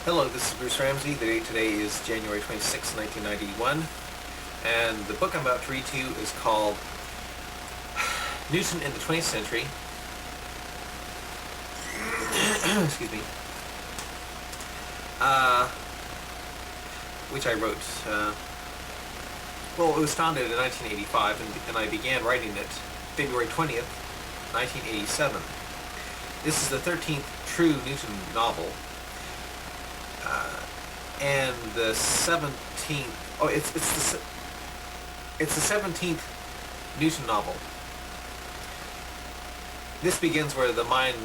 Hello, this is Bruce Ramsey. The date today is January 26, 1991, and the book I'm about to read to you is called Newton in the 20th Century. Excuse me. Which I wrote. Well, it was founded in 1985, and I began writing it February 20th, 1987. This is the 13th true Newton novel. And the 17th, it's the 17th Newton novel. This begins where the mind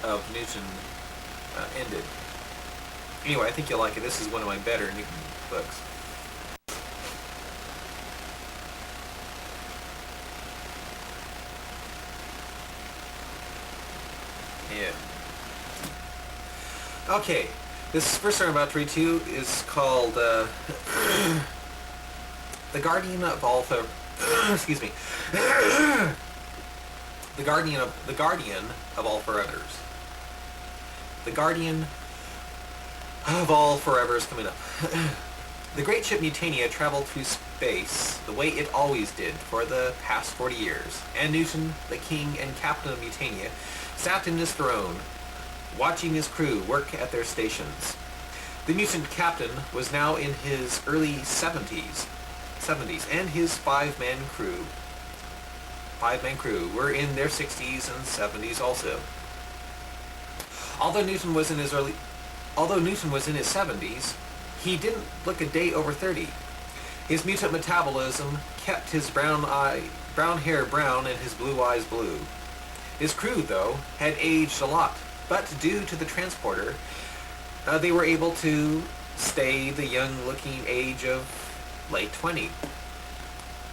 of Newton ended. Anyway, I think you'll like it. This is one of my better Newton books. Yeah. Okay. This first story I'm about to read to you is called The Guardian of All excuse me. The Guardian of All Forevers. The Guardian of All Forevers coming up. The great ship Mutania traveled through space the way it always did for the past 40 years, and Newton, the king and captain of Mutania, sat in his throne, watching his crew work at their stations. The mutant captain was now in his early 70s, and his five-man crew were in their 60s and 70s also. Although Newton was in his 70s, he didn't look a day over 30. His mutant metabolism kept his brown hair brown and his blue eyes blue. His crew, though, had aged a lot, but due to the transporter, they were able to stay the young-looking age of late 20.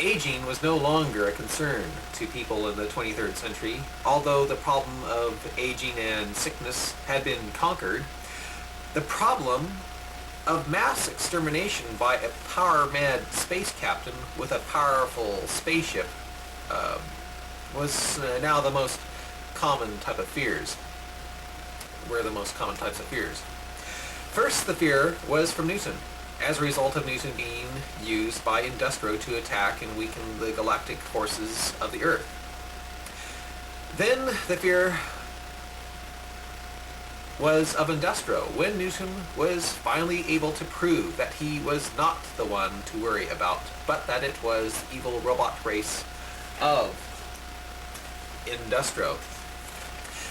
Aging was no longer a concern to people in the 23rd century. Although the problem of aging and sickness had been conquered, the problem of mass extermination by a power-mad space captain with a powerful spaceship was now the most common type of fears. Were the most common types of fears. First, the fear was from Newton, as a result of Newton being used by Industro to attack and weaken the galactic forces of the Earth. Then the fear was of Industro, when Newton was finally able to prove that he was not the one to worry about, but that it was the evil robot race of Industro.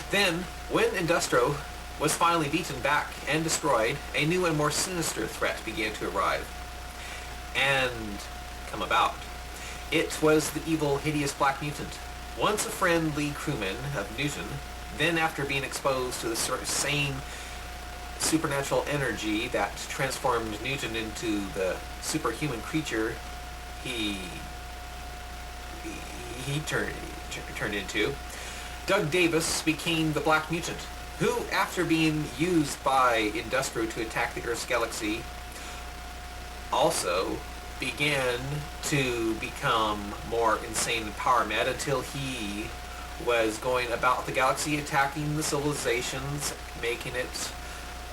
Then, when Industro was finally beaten back and destroyed, a new and more sinister threat began to arrive and come about. It was the evil, hideous black mutant, once a friendly crewman of Newton. Then, after being exposed to the same supernatural energy that transformed Newton into the superhuman creature he turned into, Doug Davis became the Black Mutant, who, after being used by Industro to attack the Earth's galaxy, also began to become more insane and power-mad until he was going about the galaxy attacking the civilizations, making it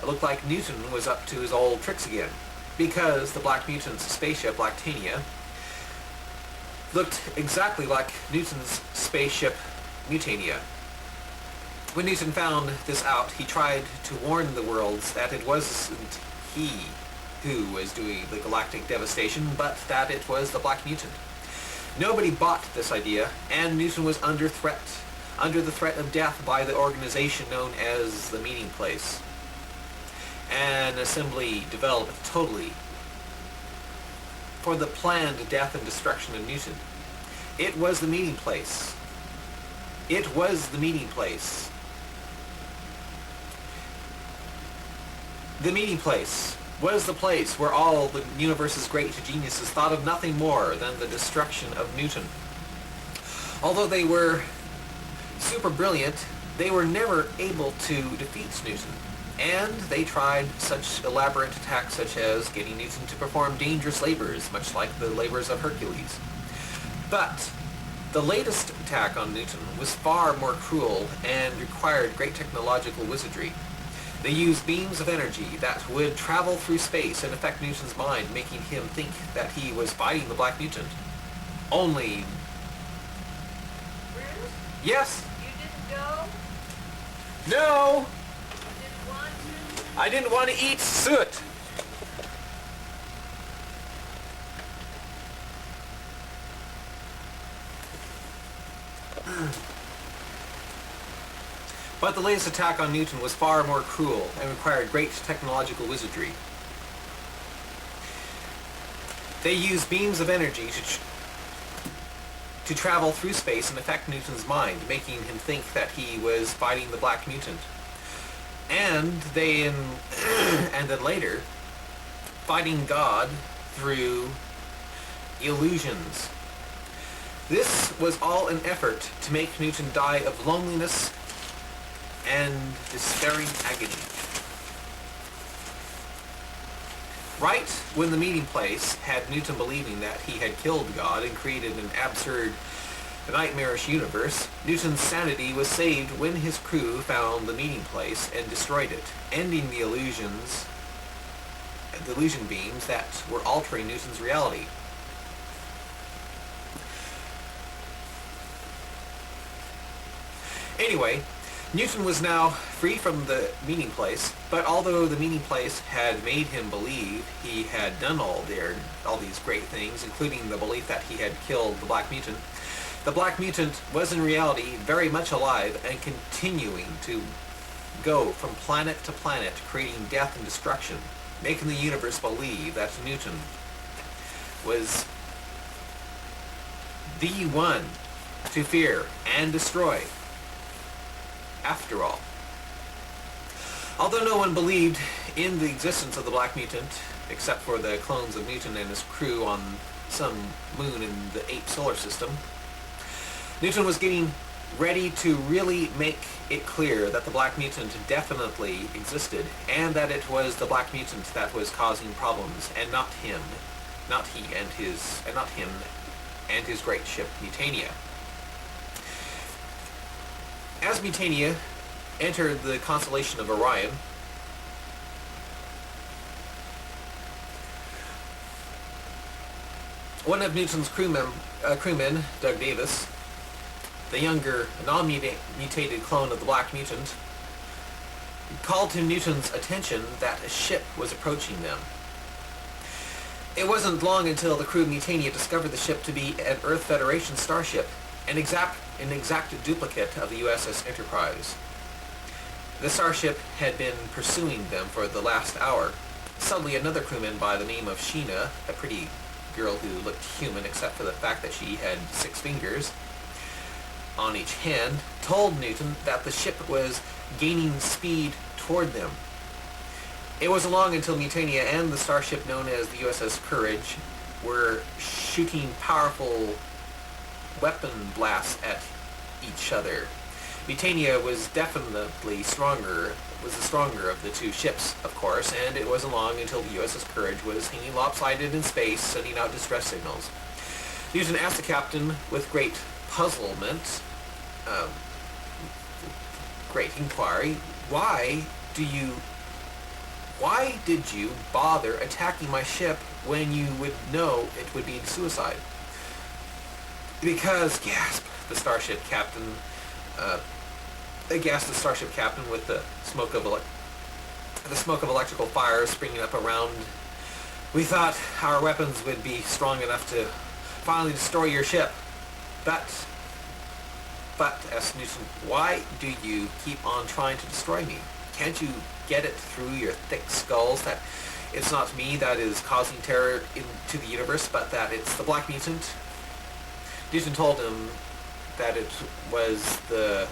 look like Newton was up to his old tricks again, because the Black Mutant's spaceship, Lactania, looked exactly like Newton's spaceship, Mutania. When Newton found this out, he tried to warn the worlds that it wasn't he who was doing the galactic devastation, but that it was the Black Mutant. Nobody bought this idea, and Newton was under the threat of death by the organization known as the Meeting Place. An assembly developed totally for the planned death and destruction of Newton. It was the Meeting Place. It was the Meeting Place. The Meeting Place was the place where all the universe's great geniuses thought of nothing more than the destruction of Newton. Although they were super brilliant, they were never able to defeat Newton, and they tried such elaborate attacks such as getting Newton to perform dangerous labors, much like the labors of Hercules. But the latest attack on Newton was far more cruel and required great technological wizardry. They used beams of energy that would travel through space and affect Newton's mind, making him think that he was fighting the Black Mutant. Only... Bruce? Yes? You didn't go? No! You didn't want to? I didn't want to eat soot! But the latest attack on Newton was far more cruel and required great technological wizardry. They used beams of energy to travel through space and affect Newton's mind, making him think that he was fighting the Black Mutant. And then later, fighting God through illusions. This was all an effort to make Newton die of loneliness and despairing agony. Right when the meeting place had Newton believing that he had killed God and created an absurd, nightmarish universe, Newton's sanity was saved when his crew found the meeting place and destroyed it, ending the illusion beams that were altering Newton's reality. Anyway, Newton was now free from the meeting place, but although the meeting place had made him believe he had done all these great things, including the belief that he had killed the Black Mutant was in reality very much alive and continuing to go from planet to planet, creating death and destruction, making the universe believe that Newton was the one to fear and destroy. After all. Although no one believed in the existence of the Black Mutant, except for the clones of Newton and his crew on some moon in the 8th solar system, Newton was getting ready to really make it clear that the Black Mutant definitely existed, and that it was the Black Mutant that was causing problems, and not him, not him and his great ship Mutania. As Mutania entered the constellation of Orion, one of Newton's crewmen, Doug Davis, the younger, non-mutated clone of the Black Mutant, called to Newton's attention that a ship was approaching them. It wasn't long until the crew of Mutania discovered the ship to be an Earth Federation starship, an exact duplicate of the USS Enterprise. The starship had been pursuing them for the last hour. Suddenly another crewman by the name of Sheena, a pretty girl who looked human except for the fact that she had 6 fingers on each hand, told Newton that the ship was gaining speed toward them. It wasn't long until Mutania and the starship known as the USS Courage were shooting powerful weapon blasts at each other. Mutania was definitely the stronger of the two ships, of course, and it wasn't long until the USS Courage was hanging lopsided in space, sending out distress signals. Newton asked the captain with great puzzlement, great inquiry, why did you bother attacking my ship when you would know it would be suicide? Because, gasped the starship captain, with the smoke of electrical fires springing up around. We thought our weapons would be strong enough to finally destroy your ship. But, asked Newton, why do you keep on trying to destroy me? Can't you get it through your thick skulls that it's not me that is causing terror into the universe, but that it's the Black Mutant? Newton told him that it was the...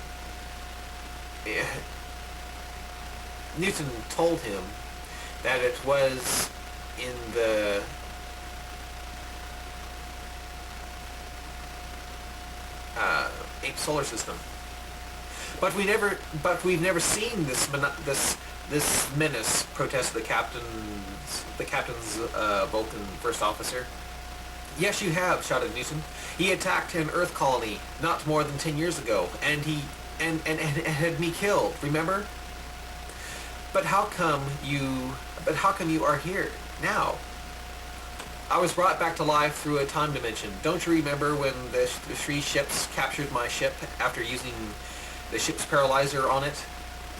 Newton told him that it was in the... Eighth solar system. But we've never seen this menace, protested the captain's Vulcan first officer. Yes, you have, shouted Newton. He attacked an Earth colony not more than 10 years ago, and had me killed, remember? But how come you are here now? I was brought back to life through a time dimension. Don't you remember when the three ships captured my ship after using the ship's paralyzer on it?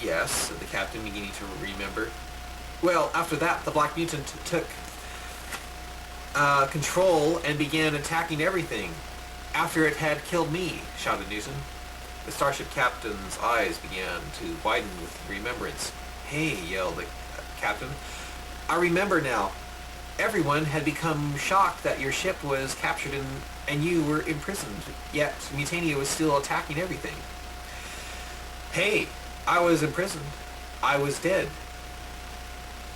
Yes, said the captain, beginning to remember. Well, after that, the Black Mutant took control and began attacking everything. After it had killed me, shouted Newton. The starship captain's eyes began to widen with remembrance. Hey, yelled the captain. I remember now. Everyone had become shocked that your ship was captured and you were imprisoned, yet Mutania was still attacking everything. Hey, I was imprisoned. I was dead.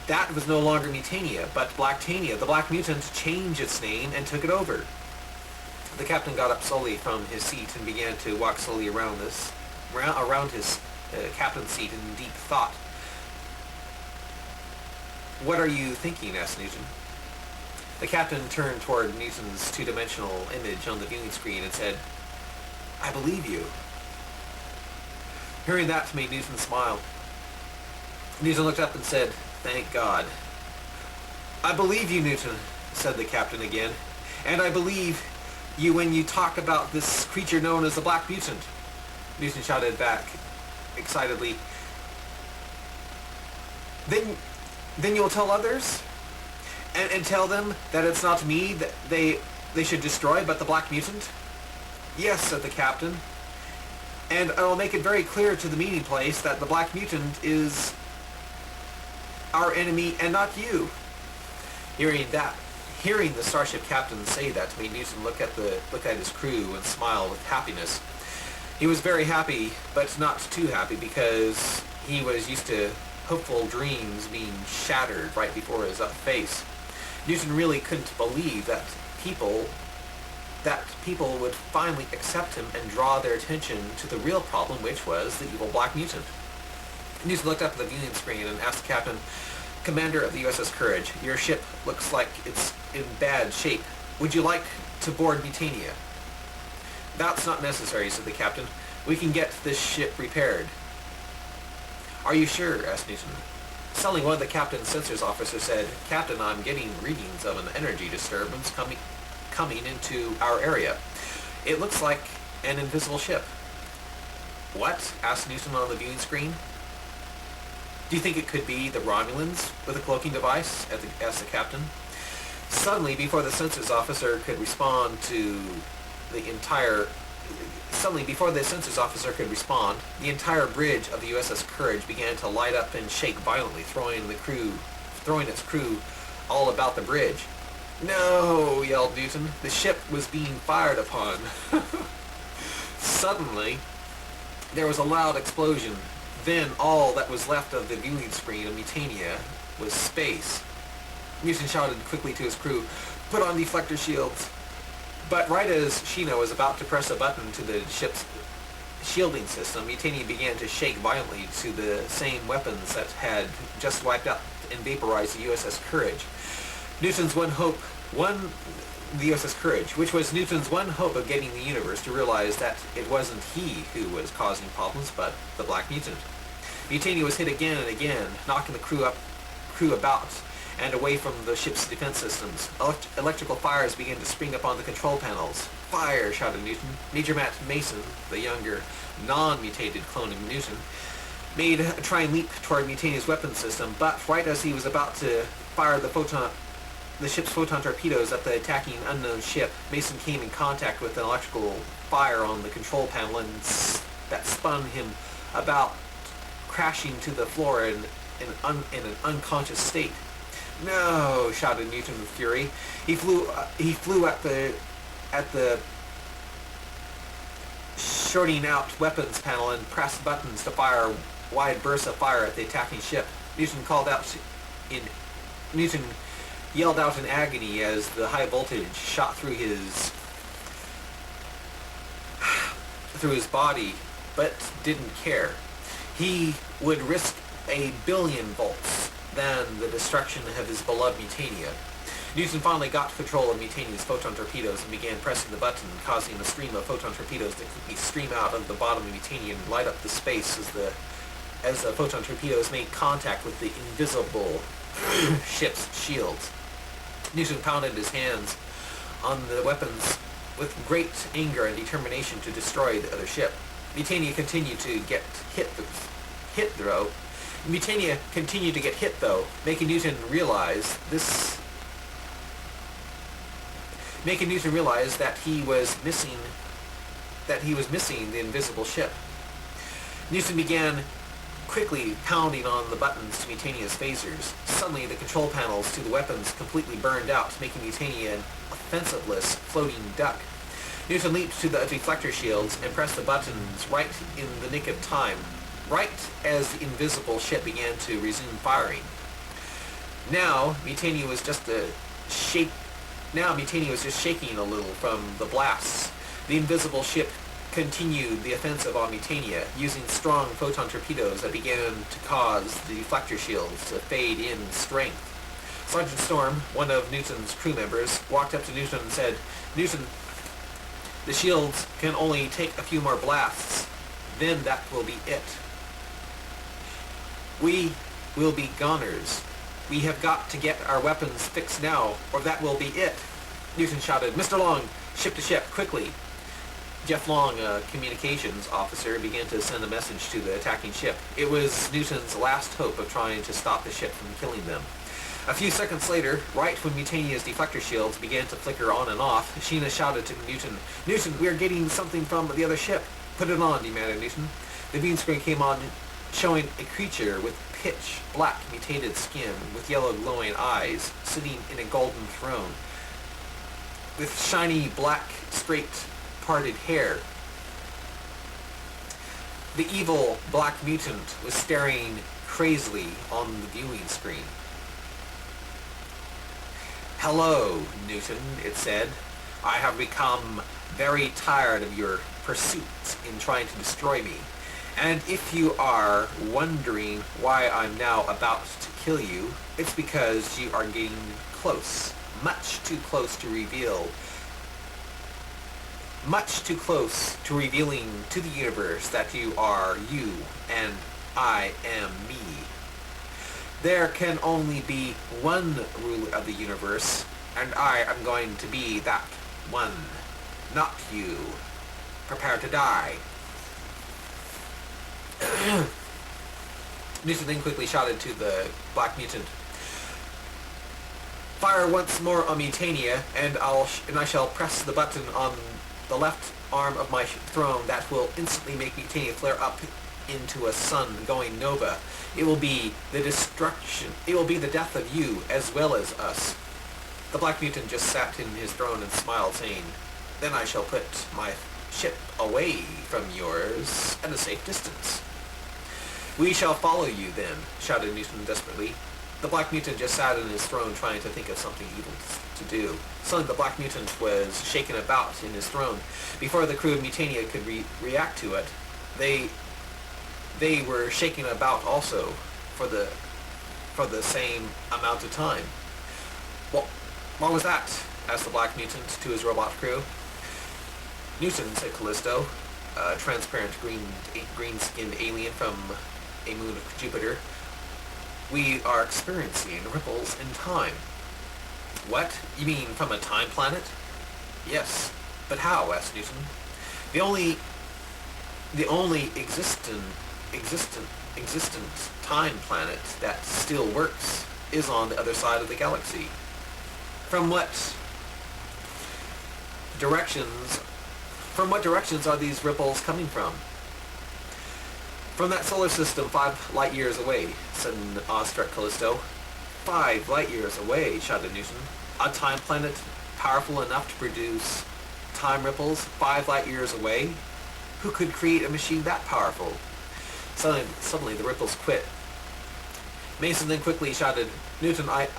That was no longer Mutania, but Blacktania. The Black Mutant changed its name and took it over. The captain got up slowly from his seat and began to walk slowly around his captain's seat in deep thought. What are you thinking? Asked Newton. The captain turned toward Newton's two-dimensional image on the viewing screen and said, I believe you. Hearing that made Newton smile. Newton looked up and said, Thank God. I believe you, Newton, said the captain again. And I believe you when you talk about this creature known as the Black Mutant. Newton shouted back excitedly, Then you'll tell others? And tell them that it's not me that they should destroy, but the Black Mutant? Yes, said the captain. And I will make it very clear to the meeting place that the Black Mutant is our enemy and not you. Hearing the starship captain say that made Newton look at his crew and smile with happiness. He was very happy, but not too happy, because he was used to hopeful dreams being shattered right before his face. Newton really couldn't believe that people would finally accept him and draw their attention to the real problem, which was the evil Black Mutant. Newton looked up at the viewing screen and asked the captain, Commander of the USS Courage, your ship looks like it's in bad shape. Would you like to board Mutania? That's not necessary, said the captain. We can get this ship repaired. Are you sure? Asked Newton. Suddenly one of the captain's sensors officers said, Captain, I'm getting readings of an energy disturbance coming into our area. It looks like an invisible ship. What? Asked Newton on the viewing screen. Do you think it could be the Romulans with a cloaking device? Asked the captain. Suddenly, before the sensors officer could respond, the entire bridge of the USS Courage began to light up and shake violently, throwing its crew all about the bridge. No, yelled Newton. The ship was being fired upon. Suddenly, there was a loud explosion. Then all that was left of the viewing screen of Mutania was space. Newton shouted quickly to his crew, Put on deflector shields. But right as Sheena was about to press a button to the ship's shielding system, Mutania began to shake violently to the same weapons that had just wiped out and vaporized the USS Courage. The USS Courage, which was Newton's one hope of getting the universe to realize that it wasn't he who was causing problems, but the Black Mutant. Mutania was hit again and again, knocking the crew about and away from the ship's defense systems. Electrical fires began to spring up on the control panels. Fire, shouted Newton. Major Matt Mason, the younger, non-mutated clone of Newton, made a trying leap toward Mutania's weapons system, but right as he was about to fire the ship's photon torpedoes at the attacking unknown ship, Mason came in contact with an electrical fire on the control panel and that spun him about, crashing to the floor in an unconscious state. No, shouted Newton with fury. He flew at the shorting out weapons panel and pressed buttons to fire wide bursts of fire at the attacking ship. Newton yelled out in agony as the high voltage shot through his body, but didn't care. He would risk 1 billion volts than the destruction of his beloved Mutania. Newton finally got control of Mutania's photon torpedoes and began pressing the button, causing a stream of photon torpedoes to quickly stream out of the bottom of Mutania and light up the space as the as the photon torpedoes made contact with the invisible ship's shields. Newton pounded his hands on the weapons with great anger and determination to destroy the other ship. Mutania continued to get hit though, making Newton realize that he was missing the invisible ship. Newton began quickly pounding on the buttons to Mutania's phasers. Suddenly, the control panels to the weapons completely burned out, making Mutania an offensiveless floating duck. Newton leaped to the deflector shields and pressed the buttons right in the nick of time, right as the invisible ship began to resume firing. Now, Mutania was just shaking a little from the blasts. The invisible ship continued the offensive on Mutania, using strong photon torpedoes that began to cause the deflector shields to fade in strength. Sergeant Storm, one of Newton's crew members, walked up to Newton and said, "Newton, the shields can only take a few more blasts. Then that will be it. We will be goners. We have got to get our weapons fixed now, or that will be it." Newton shouted, "Mr. Long, ship to ship, quickly." Jeff Long, a communications officer, began to send a message to the attacking ship. It was Newton's last hope of trying to stop the ship from killing them. A few seconds later, right when Mutania's deflector shields began to flicker on and off, Sheena shouted to Newton, "Newton, we are getting something from the other ship." "Put it on," demanded Newton. The beam screen came on, showing a creature with pitch black mutated skin, with yellow glowing eyes, sitting in a golden throne, with shiny black straight parted hair. The evil black mutant was staring crazily on the viewing screen. "Hello, Newton," it said. "I have become very tired of your pursuits in trying to destroy me. And if you are wondering why I'm now about to kill you, it's because you are getting close, much too close to revealing to the universe that you are you and I am me. There can only be one ruler of the universe, and I am going to be that one, not you. Prepare to die." Newton then quickly shouted to the black mutant, "Fire once more on Mutania, and I shall press the button on the left arm of my throne that will instantly make Mutania flare up into a sun-going nova. It will be the death of you as well as us." The black mutant just sat in his throne and smiled, saying, "Then I shall put my ship away from yours at a safe distance." "We shall follow you then," shouted Newton desperately. The black mutant just sat in his throne trying to think of something evil to do. Suddenly the black mutant was shaken about in his throne. Before the crew of Mutania could react to it, they were shaken about also for the same amount of time. "Well, what was that?" asked the black mutant to his robot crew. "Newton," said Callisto, a transparent green-skinned alien from a moon of Jupiter, "we are experiencing ripples in time." "What? You mean from a time planet?" "Yes. But how?" asked Newton. The only existent time planet that still works is on the other side of the galaxy. From what directions are these ripples coming from?" "From that solar system 5 light years away," said an awestruck Callisto. 5 light years away, shouted Newton. "A time planet powerful enough to produce time ripples 5 light years away? Who could create a machine that powerful?" Suddenly the ripples quit. Mason then quickly shouted, "Newton, I've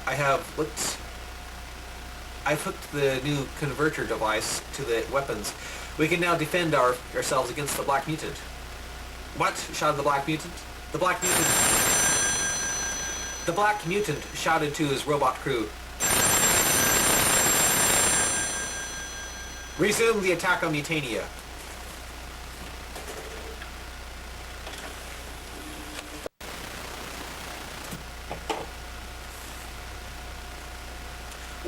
hooked the new converter device to the weapons. We can now defend ourselves against the black mutant." "What?" shouted the black mutant. The black mutant shouted to his robot crew, "Resume the attack on Mutania."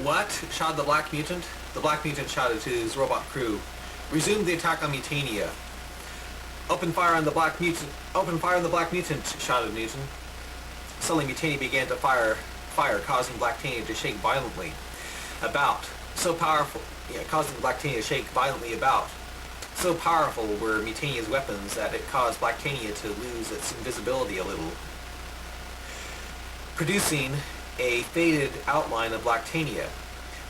What? Shouted the Black Mutant. The Black Mutant shouted to his robot crew. Resume the attack on Mutania. Open fire on the Black Mutant. Open fire on the Black Mutant, shouted Newtin. Suddenly Mutania began to fire, causing Blacktania to shake violently about. Causing Blacktania to shake violently about. So powerful were Mutania's weapons that it caused Blacktania to lose its invisibility a little, producing a faded outline of Blacktania,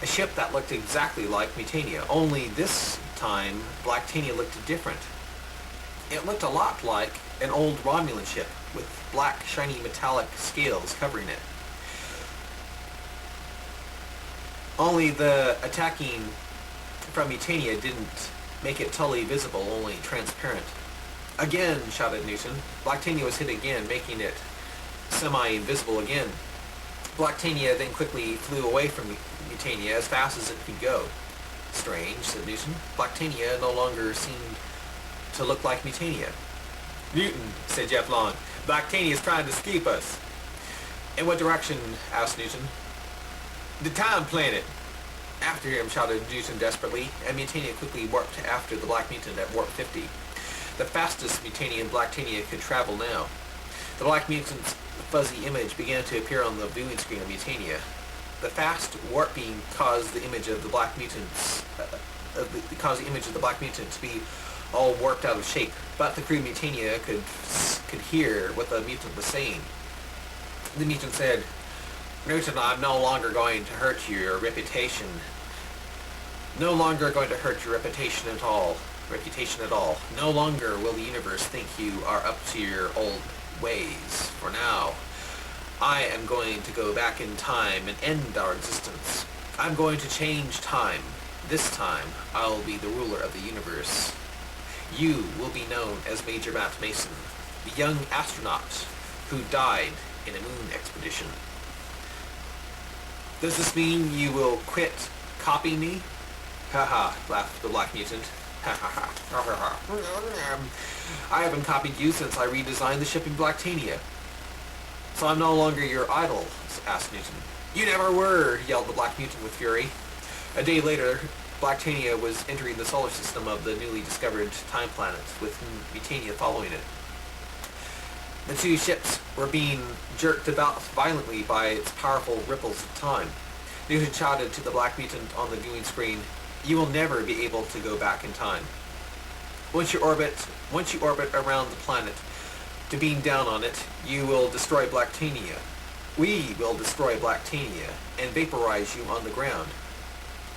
a ship that looked exactly like Mutania, only this time Blacktania looked different. It looked a lot like an old Romulan ship with black, shiny metallic scales covering it. Only the attacking from Mutania didn't make it totally visible, only transparent. Again, shouted Newtin. Blacktania was hit again, making it semi-invisible again. Blacktania then quickly flew away from Mutania as fast as it could go. Strange, said Newtin. Blacktania no longer seemed to look like Mutania. Newtin, said Jeff Long. Blacktania is trying to escape us. In what direction? Asked Newtin. The Time Planet. After him, shouted Newtin desperately, and Mutania quickly warped after the Black Mutant at warp 50. The fastest Mutania and Blacktania could travel now. The Black Mutant's fuzzy image began to appear on the viewing screen of Mutania. The fast warp beam caused the image of the Black Mutants to be all warped out of shape, but the crew Mutania could hear what the mutant was saying. The mutant said, Newtin, I'm no longer going to hurt your reputation. No longer going to hurt your reputation at all. No longer will the universe think you are up to your old ways. For now, I am going to go back in time and end our existence. I'm going to change time. This time, I'll be the ruler of the universe. You will be known as Major Matt Mason, the young astronaut who died in a moon expedition. Does this mean you will quit copying me? Ha, laughed the Black Mutant. Ha. I haven't copied you since I redesigned the ship in Blacktania. So I'm no longer your idol? Asked Newtin. You never were, yelled the Black Mutant with fury. A day later, Blacktania was entering the solar system of the newly discovered Time Planet, with Mutania following it. The two ships were being jerked about violently by its powerful ripples of time. Newtin shouted to the Black Mutant on the viewing screen, you will never be able to go back in time. Once you orbit around the planet to beam down on it, you will destroy Blacktania. We will destroy Blacktania and vaporize you on the ground.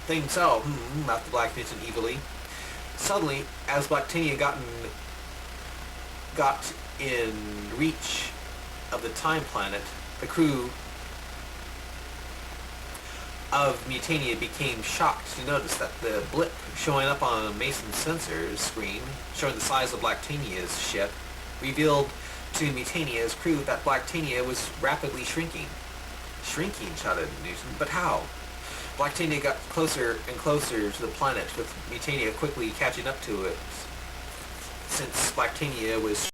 Think so, laughed the Black Mutant evilly. Suddenly, as Blacktania got in reach of the Time Planet, the crew of Mutania became shocked to notice that the blip showing up on Mason's sensor screen, showing the size of Blacktania's ship, revealed to Mutania's crew that Blacktania was rapidly shrinking. Shrinking, shouted Newtin, but how? Blacktania got closer and closer to the planet, with Mutania quickly catching up to it, since Blacktania was